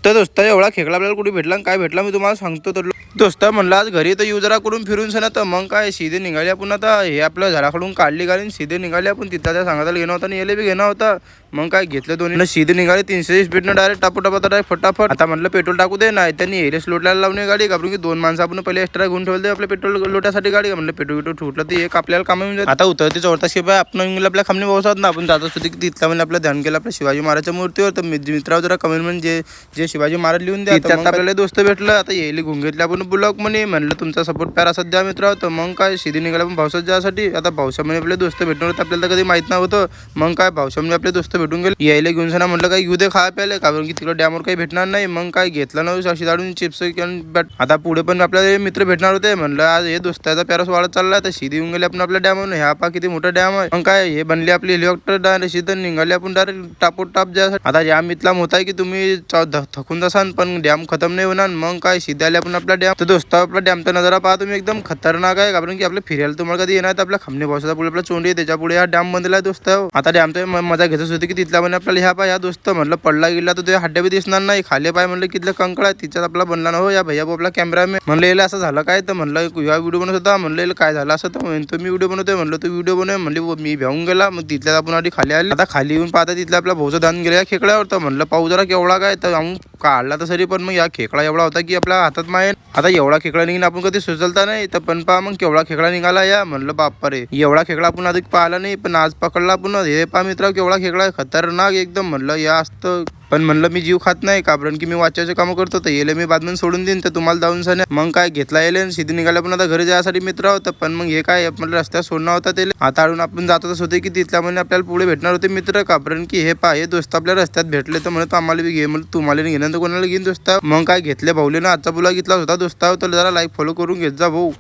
तर दोस्ता एवढा खेकडा आपल्याला कुठे भेटला काय भेटला मी तुम्हाला सांगतो. तर दोस्ता म्हणलं आज घरी तर येऊ जरा करून फिरून सण तर मग काय सीधे निघाले आपण. आता हे आपल्या घराकडून काढली गाडी सीधे निघाले आपण. तिथं त्या सांगायला घेणं होता आणि याला बी घेणं होता. मग काय घेतलं दोन्ही सीधे निघाले 300 स्पीडनं डायरेक्ट टापोटाप डायरेक्ट फटाफट. आता म्हटलं पेट्रोल टाकू दे नाही त्यांनी एरेस लोटायला लावणे गाडी घाबरून की 2 माणसं आपण पहिले एक्स्ट्रा घेऊन ठेवले आपल्या पेट्रोल लोटासाठी गाडी. म्हणलं पेट्रोल ठुटलं तर एक आपल्याला काम येऊन जाईल. आता उतरते चौथा शिपाय आपण आपल्या खामने पावसात ना आपण जात होती की तिथला म्हणजे आपलं ध्यान केलं आपल्या शिवाजी महाराजच्या मूर्तीवर. तर मित्रावर जरा कमेंट म्हणजे जे शिवाजी महाराज लिहून द्या त्यात आपल्याला दोस्त भेटलं. आता येईल घेऊन घेतले आपण ब्लॉग म्हणे. म्हणलं तुमचा सपोर्ट प्यारा सध्या मित्र. तर मग काय सीधी निघाला आपण भावसात जायसाठी. आता भावसामध्ये आपले दोस्त भेटणार होते आपल्याला तर कधी माहित नव्हतं. मग काय भावसामध्ये आपले दोस्त भेटून गेले. यायला घेऊन सणा म्हटलं काय घेऊ दे खा प्यायला कारण की तिकडे डॅमवर काही भेटणार नाही. मग काय घेतलं नव्हतं अशी दाडून चिप्स. आता पुढे पण आपल्याला मित्र भेटणार होते. म्हणलं आज हे दोस्ताचा प्यारास वाढत चालला तर सीधी येऊन गेले आपण आपल्या डॅमवर. ह्या पा किती मोठा डॅम आहे. मग काय हे बनले आपली हेलिकॉप्टर डायरेक्ट सीधे निघाले आपण डायरेक्ट टापोटाप जायसाठी. आता या मितला होत आहे की तुम्ही थकून जासान पण डॅम खतम नाही होणार. मग काय सीधे आले आपण आपला डॅम. तर दोस्त आपला डॅमचा नजारा पहा तुम्ही एकदम खतरनाक आहे कारण की आपल्या फिरायला तुम्हाला कधी येणार तर आपल्या खमने पावसाचा पुढे आपला चोंडी त्याच्या पुढे हा डॅम बनलेला आहे दोस्त. आता डॅमचा मजा घेतच होती की तिथला पण आपल्याला ह्या पाय दोस्त म्हटलं पडला गेला तर ते हड्ड्या बी दिसणार नाही. खाली पाय म्हणलं कितलं कंकळ आहे तिच्यात आपला बनला ना हो या भैया आपला कॅमेरा मी म्हणलं याला असं झालं काय. तर म्हणलं या व्हिडिओ बनवत होता. म्हणलं काय झालं असं तर म्हणतो मी व्हिडिओ बनवतोय. म्हणलं तू व्हिडिओ बनव. म्हणले मी भेऊन गेला. मग तिथल्यात आपण आधी खाली आले. आता खाली येऊन पाहता तिथलं आपला भाऊचं धान गेलं या खेकड्यावर. तर म्हणलं पाहू जरा केवढा काय. तर आम्ही काढला तर सरी पण मग या खेकडा एवढा होता की आपल्या हातात माहेर. आता एवढा खेकडा निघून आपण कधी सुचलता नाही. तर पण पहा मग केवढा खेकडा निघाला या. म्हणलं बाप्पा रे एवढा खेकडा आपण आधी पाहिला नाही पण आज पकडला आपण. हे पहा मित्र केवढा खेकडा खतरनाक एकदम. म्हणलं या असतं पण म्हणलं मी जीव खात नाही कारण की मी वाचायचे कामं करतो. तर येले मी बातमी सोडून देईन तर तुम्हाला जाऊन सण. मग काय घेतला येले सीधी निघाला पण आता घरी जायसाठी मित्र होतं. पण मग हे काय आपल्याला रस्त्यात सोडणं होता ते आता आडून आपण जातच होते की तिथल्या म्हणजे आपल्याला पुढे भेटणार होते मित्र. कारण की हे पहा हे दोस्त आपल्या रस्त्यात भेटले तर म्हणत आम्हाला बी घे. म्हणलं तुम्हाला घेणं तर कोणाला घेईन दोस्ता. मग काय घेतले भाऊले ना आजचा बोला घेतला होता दोस्ता. तर जरा लाईक फॉलो करून घेत जा भाऊ.